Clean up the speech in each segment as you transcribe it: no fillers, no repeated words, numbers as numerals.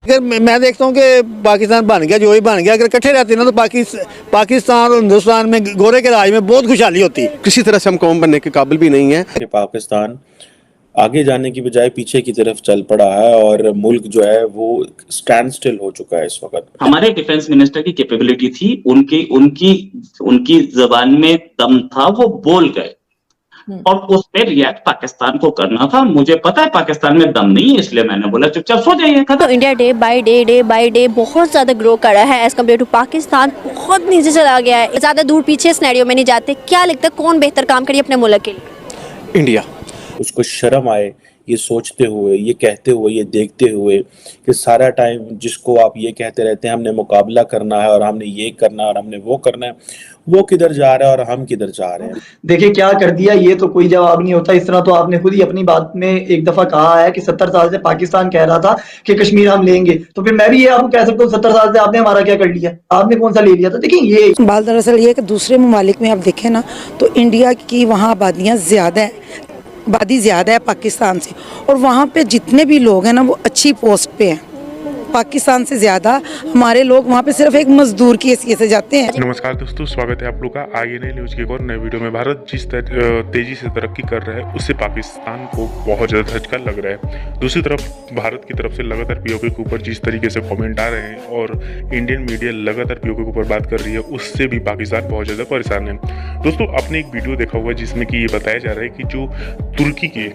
अगर मैं देखता हूँ कि पाकिस्तान बन गया, जो ही बन गया, अगर इकट्ठे रहते ना तो पाकिस्तान और हिंदुस्तान में गोरे के राज में बहुत खुशहाली होती। किसी तरह से हम कौम बनने के काबिल भी नहीं है कि पाकिस्तान आगे जाने की बजाय पीछे की तरफ चल पड़ा है और मुल्क जो है वो स्टैंड स्टिल हो चुका है इस वक्त। हमारे डिफेंस मिनिस्टर की कैपेबिलिटी थी, उनकी उनकी उनकी जबान में दम था, वो बोल गए और उस पे रिएक्ट पाकिस्तान को करना था। मुझे पता है पाकिस्तान में दम नहीं है, इसलिए मैंने बोला चुपचाप सो जाइए। तो इंडिया डे बाय डे बहुत ज्यादा ग्रो कर रहा है एज कम्पेयर टू पाकिस्तान, बहुत नीचे चला गया है, ज्यादा दूर पीछे सिनेरियो में नहीं जाते। क्या लगता है कौन बेहतर काम करिए अपने मुल्क के लिए? इंडिया। उसको शर्म आए ये सोचते हुए, ये कहते हुए, ये देखते हुए कि सारा टाइम जिसको आप ये कहते रहते हैं हमने मुकाबला करना है और हमने ये करना है और हमने वो करना है, वो किधर जा रहा है और हम किधर जा रहे हैं। देखिए क्या कर दिया, ये तो कोई जवाब नहीं होता। इस तरह तो आपने खुद ही अपनी बात में एक दफा कहा है कि 70 साल से पाकिस्तान कह रहा था कि कश्मीर हम लेंगे, तो फिर मैं भी ये आपको कह सकता हूँ 70 साल से आपने हमारा क्या कर लिया, आपने कौन सा ले लिया था? देखिए ये बात दरअसल ये है कि दूसरे ममालिक में आप देखें ना तो इंडिया की वहाँ आबादियाँ ज़्यादा है, आबादी ज़्यादा है पाकिस्तान से, और वहाँ पे जितने भी लोग हैं ना वो अच्छी पोस्ट पे हैं। पाकिस्तान से ज़्यादा हमारे लोग वहाँ पे सिर्फ एक मजदूर की हैसियत से जाते हैं। नमस्कार दोस्तों, स्वागत है आप लोग का INA न्यूज़ के एक और नए वीडियो में। भारत जिस तेजी से तरक्की कर रहा है उससे पाकिस्तान को बहुत ज़्यादा झटका लग रहा है। दूसरी तरफ भारत की तरफ से लगातार POK के ऊपर जिस तरीके से कमेंट आ रहे हैं और इंडियन मीडिया लगातार POK के ऊपर बात कर रही है, उससे भी पाकिस्तान बहुत ज़्यादा परेशान है। दोस्तों, आपने एक वीडियो देखा हुआ जिसमें कि ये बताया जा रहा है कि जो तुर्की के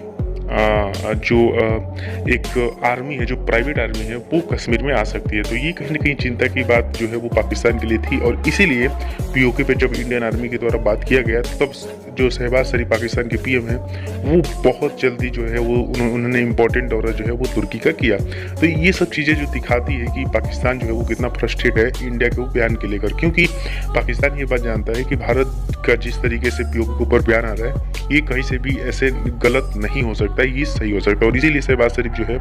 एक आर्मी है, जो प्राइवेट आर्मी है, वो कश्मीर में आ सकती है। तो ये कहीं ना कहीं चिंता की बात जो है वो पाकिस्तान के लिए थी, और इसीलिए POK पे जब इंडियन आर्मी के द्वारा बात किया गया तब जो शहबाज शरीफ पाकिस्तान के PM हैं वो बहुत जल्दी जो है वो उन्होंने इम्पोर्टेंट दौरा जो है वो तुर्की का किया। तो ये सब चीज़ें जो दिखाती है कि पाकिस्तान जो है वो कितना फ्रस्ट्रेट है इंडिया के बयान के लेकर, क्योंकि पाकिस्तान ये बात जानता है कि भारत का जिस तरीके से POK के ऊपर बयान आ रहा है ये कहीं से भी ऐसे गलत नहीं हो सकता, ये सही हो सकता है। और इसीलिए शहबाज शरीफ जो है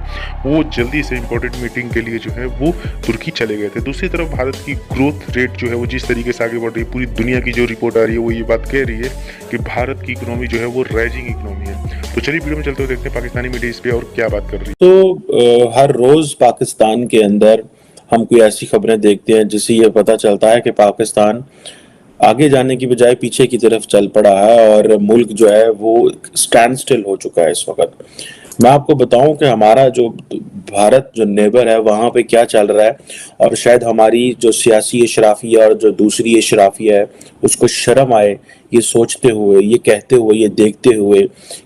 वो जल्दी से इंपॉर्टेंट मीटिंग के लिए जो है वो तुर्की चले गए थे। दूसरी तरफ भारत की ग्रोथ रेट जो है वो जिस तरीके से आगे बढ़ रही है, पूरी दुनिया की जो रिपोर्ट आ रही है वो ये बात कह रही है कि भारत की इकोनॉमी जो है वो राइजिंग इकोनॉमी है। तो चलिए वीडियो में चलते हुए देखते हैं पाकिस्तानी मीडिया इस पे और क्या बात कर रही है। तो हर रोज पाकिस्तान के अंदर हम कोई ऐसी खबरें देखते हैं जिससे ये पता चलता है कि पाकिस्तान आगे जाने की बजाय पीछे की तरफ चल पड़ा है और मुल्क जो है वो स्टैंड स्टिल हो चुका है इस वक्त। मैं आपको बताऊं कि हमारा जो भारत जो नेबर है वहाँ पे क्या चल रहा है, और शायद हमारी जो सियासी इशराफिया और जो दूसरी इशराफिया है उसको शर्म आए ये सोचते हुए, ये कहते हुए, ये देखते हुए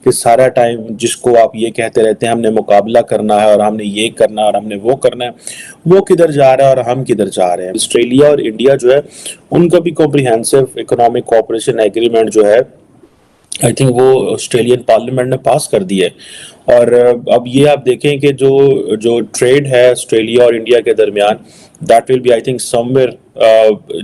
कि सारा टाइम जिसको आप ये कहते रहते हैं हमने मुकाबला करना है और हमने ये करना है और हमने वो करना है, वो किधर जा रहा है और हम किधर जा रहे हैं। ऑस्ट्रेलिया और इंडिया जो है उनका भी कॉम्प्रिहेंसिव इकोनॉमिक कोऑपरेशन एग्रीमेंट जो है आई थिंक वो ऑस्ट्रेलियन पार्लियामेंट ने पास कर दिया है। और अब ये आप देखें कि जो ट्रेड है ऑस्ट्रेलिया और इंडिया के दरमियान, that will be I think somewhere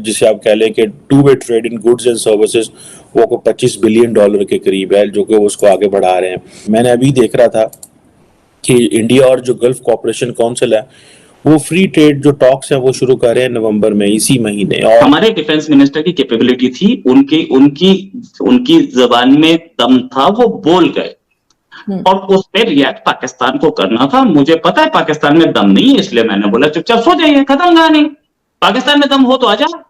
जिसे आप कह लें कि two way trade in goods and services, वो को $25 बिलियन के करीब है जो कि वो उसको आगे बढ़ा रहे हैं। मैंने अभी देख रहा था कि इंडिया और जो गल्फ कोऑपरेशन काउंसिल है वो फ्री ट्रेड जो टॉक्स है वो शुरू कर रहे हैं नवंबर में, इसी महीने। और हमारे डिफेंस मिनिस्टर की कैपेबिलिटी थी, उनकी उनकी उनकी जबान में दम था, वो बोल गए और उस पे रिएक्ट पाकिस्तान को करना था। मुझे पता है पाकिस्तान में दम नहीं है, इसलिए मैंने बोला चुपचाप सो जाइए, खत्म कहानी। पाकिस्तान में दम हो तो आ जाओ,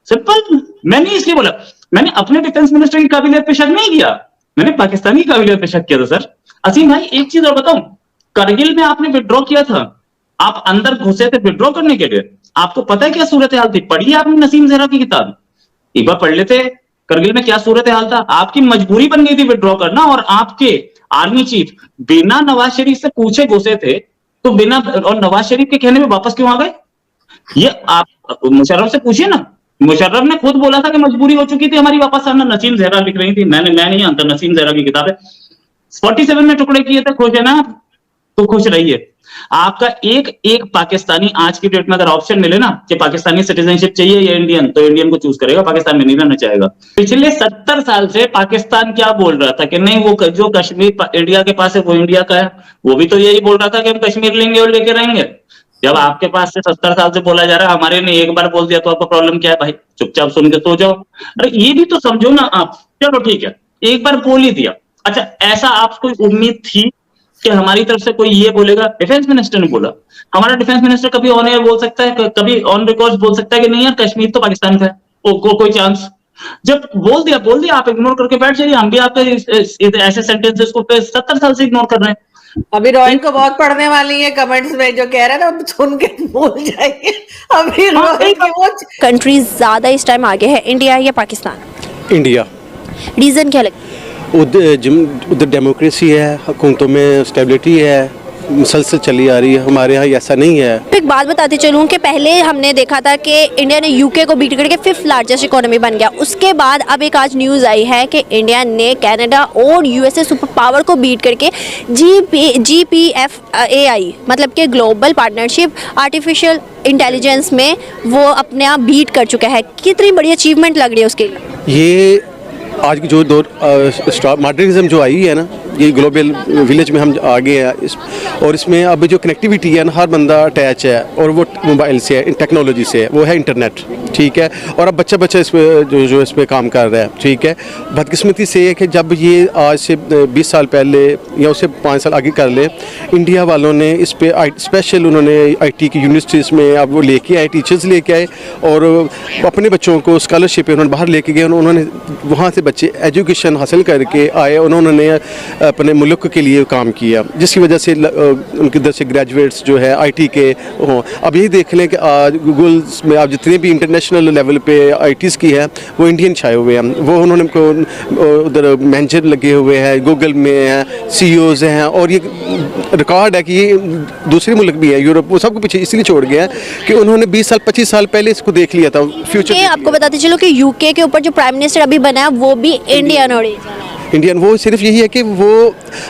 सिंपल। मैंने इसलिए बोला, मैंने अपने डिफेंस मिनिस्टर की काबिलियत पे शक नहीं किया, मैंने पाकिस्तानी की काबिलियत पे शक किया था। सर असीम भाई, एक चीज और बताऊं, करगिल में आपने विड्रॉ किया था, आप अंदर घुसे थे विड्रॉ करने के लिए, आपको पता है क्या सूरत हाल थी? पढ़िए आपने नसीम जहरा की किताब, एक बार पढ़ लेते। करगिल में क्या सूरत हाल था, आपकी मजबूरी बन गई थी विड्रॉ करना, और आपके आर्मी चीफ बिना नवाज शरीफ से पूछे घुसे थे, तो बिना और नवाज शरीफ के कहने में वापस क्यों आ गए? ये आप मुशर्रफ से पूछिए ना, मुशर्रफ ने खुद बोला था कि मजबूरी हो चुकी थी हमारी वापस आना। नसीम जहरा लिख रही थी, मैं नहीं जानता, नसीम जहरा की किताब है। 47 में टुकड़े किए थे, खुश है ना? तो खुश रहिए। आपका एक पाकिस्तानी आज की डेट में अगर ऑप्शन मिले ना कि पाकिस्तानी सिटीजनशिप चाहिए या इंडियन, तो इंडियन को चूज करेगा, पाकिस्तान में नहीं रहना चाहेगा। पिछले 70 साल से पाकिस्तान क्या बोल रहा था कि नहीं, वो जो कश्मीर इंडिया के पास है वो इंडिया का है, वो भी तो यही बोल रहा था कि हम कश्मीर लेंगे और लेके रहेंगे। जब आपके पास से 70 साल से बोला जा रहा है, हमारे ने एक बार बोल दिया तो आपका प्रॉब्लम क्या है भाई? चुपचाप सुन के सो जाओ। अरे ये भी तो समझो ना आप। चलो ठीक है, एक बार बोल ही दिया, अच्छा ऐसा आपको उम्मीद थी कि हमारी तरफ से कोई ये बोलेगा? डिफेंस मिनिस्टर ने बोला। हमारा डिफेंस मिनिस्टर कभी ऑन एयर बोल सकता है, कभी ऑन रिकॉर्ड बोल सकता है कि नहीं यार कश्मीर तो पाकिस्तान का है, कोई चांस? जब बोल दिया, आप इग्नोर करके बैठ जाइए। हम भी आपके ऐसे सेंटेंसेस को 70 साल से इग्नोर कर रहे हैं। अभी रोहिन को बहुत पढ़ने वाली है कमेंट्स में, जो कह रहे हैं ना सुन के भूल जाइए। अभी रोहिन की वो कंट्रीज ज्यादा इस टाइम आगे है, इंडिया या पाकिस्तान? इंडिया। रीजन क्या लगता है? उधर डेमोक्रेसी है, हुकूमतों में स्टेबिलिटी है, मुसलसल चली आ रही है। हमारे यहाँ ऐसा नहीं है। एक बात बताते चलूं कि पहले हमने देखा था कि इंडिया ने यूके को बीट करके 5th लार्जेस्ट इकोनॉमी बन गया। उसके बाद अब एक आज न्यूज़ आई है कि इंडिया ने कनाडा और यूएसए सुपर पावर को बीट करके GPFAI मतलब कि ग्लोबल पार्टनरशिप आर्टिफिशियल इंटेलिजेंस में वो अपने आप बीट कर चुका है। कितनी बड़ी अचीवमेंट लग रही है उसके लिए? ये आज की जो दौर मॉडर्निज्म जो आई है ना, ये ग्लोबल विलेज में हम आगे हैं और इसमें अब जो कनेक्टिविटी है ना, हर बंदा अटैच है और वो मोबाइल से है, टेक्नोलॉजी से है, वो है इंटरनेट, ठीक है। और अब बच्चा इस पे जो इस पे काम कर रहा है, ठीक है। बदकिस्मती से है कि जब ये आज से 20 साल पहले या उससे 5 साल आगे कर ले, इंडिया वालों ने इस पे स्पेशल उन्होंने IT की यूनिवर्सिटीज़ में अब वो लेके आए, टीचर्स लेके आए और अपने बच्चों को स्कॉलरशिप उन्होंने बाहर लेके गए। उन्होंने वहाँ से बच्चे एजुकेशन हासिल करके आए, उन्होंने अपने मुल्क के लिए काम किया, जिसकी वजह से उनके इधर से ग्रेजुएट्स जो है IT के हों। अब यही देख लें कि आज गूगल में आप जितने भी इंटरनेशनल लेवल पे ITs की है वो इंडियन छाए हुए हैं। वो उन्होंने उधर मैनेजर लगे हुए हैं, गूगल में हैं, CEOs हैं और ये रिकॉर्ड है कि ये दूसरे मुल्क भी हैं, यूरोप, वो सबको पीछे इसलिए छोड़ गया है कि उन्होंने 20 साल 25 साल पहले इसको देख लिया था फ्यूचर। आपको बताते चलो कि यूके के ऊपर जो प्राइम मिनिस्टर अभी बना है वो भी इंडियन इंडियन। वो सिर्फ यही है कि वो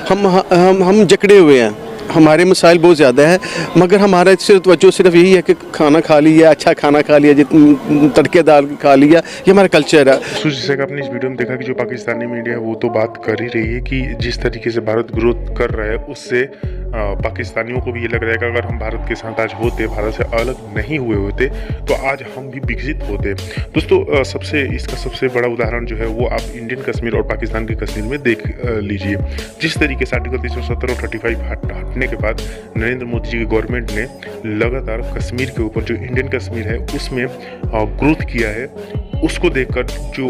हम जकड़े हुए हैं, हमारे मसाइल बहुत ज़्यादा है, मगर हमारा सिर्फ तवज्जो सिर्फ यही है कि खाना खा लिया, अच्छा खाना खा लिया, जितना तड़केदार खा लिया, ये हमारा कल्चर है। जैसे कि आपने इस वीडियो में देखा कि जो पाकिस्तानी मीडिया है वो तो बात कर ही रही है कि जिस तरीके से भारत ग्रोथ कर रहा है उससे पाकिस्तानियों को भी ये लग रहा है कि अगर हम भारत के साथ आज होते, भारत से अलग नहीं हुए होते तो आज हम भी विकसित होते। दोस्तों इसका सबसे बड़ा उदाहरण जो है वो आप इंडियन कश्मीर और पाकिस्तान के कश्मीर में देख लीजिए। जिस तरीके से आर्टिकल 370 और 35 हटने के बाद नरेंद्र मोदी जी की गवर्नमेंट ने लगातार कश्मीर के ऊपर जो इंडियन कश्मीर है उसमें ग्रोथ किया है, उसको देखकर जो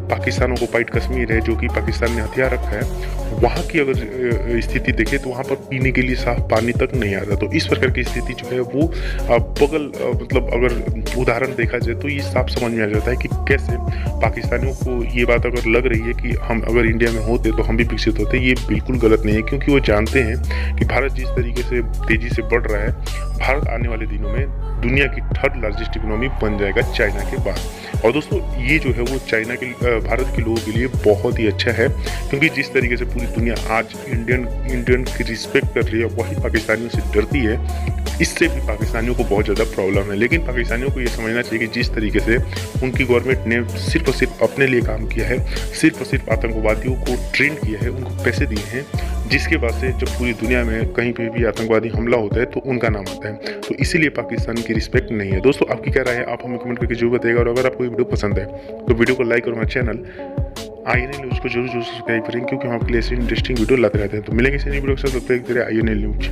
पाकिस्तान ऑक्युपाइड कश्मीर है, जो कि पाकिस्तान ने हथियार रखा है, वहाँ की अगर स्थिति देखें तो वहाँ पर पीने के लिए साफ पानी तक नहीं आता। तो इस प्रकार की स्थिति जो है वो मतलब अगर उदाहरण देखा जाए तो ये साफ समझ में आ जाता है कि कैसे पाकिस्तानियों को ये बात अगर लग रही है कि हम अगर इंडिया में होते तो हम भी विकसित होते, ये बिल्कुल गलत नहीं है, क्योंकि वो जानते हैं कि भारत जिस तरीके से तेजी से बढ़ रहा है, भारत आने वाले दिनों में दुनिया की 3rd लार्जेस्ट इकोनॉमी बन जाएगा चाइना के बाद। और दोस्तों ये जो है वो चाइना के भारत के लोगों के लिए बहुत ही अच्छा है, क्योंकि जिस तरीके से पूरी दुनिया आज इंडियन की रिस्पेक्ट कर रही है, वही पाकिस्तानियों से डरती है। इससे भी पाकिस्तानियों को बहुत ज़्यादा प्रॉब्लम है। लेकिन पाकिस्तानियों को ये समझना चाहिए कि जिस तरीके से उनकी गवर्नमेंट ने सिर्फ और सिर्फ अपने लिए काम किया है, सिर्फ और सिर्फ आतंकवादियों को ट्रेन किया है, उनको पैसे दिए हैं, जिसके बाद से जब पूरी दुनिया में कहीं पे भी आतंकवादी हमला होता है तो उनका नाम आता है। तो इसीलिए पाकिस्तान की रिस्पेक्ट नहीं है। दोस्तों आपकी क्या राय है, आप हमें कमेंट करके जरूर बताइएगा। और अगर आपको ये वीडियो पसंद है तो वीडियो को लाइक और हमारे चैनल INL न्यूज़ को जरूर सब्सक्राइब करें, क्योंकि हम आपके लिए ऐसी इंटरेस्टिंग वीडियो लाते रहते हैं। तो मिलेंगे इसी नई वीडियो के साथ, तब तक के लिए INL न्यूज़।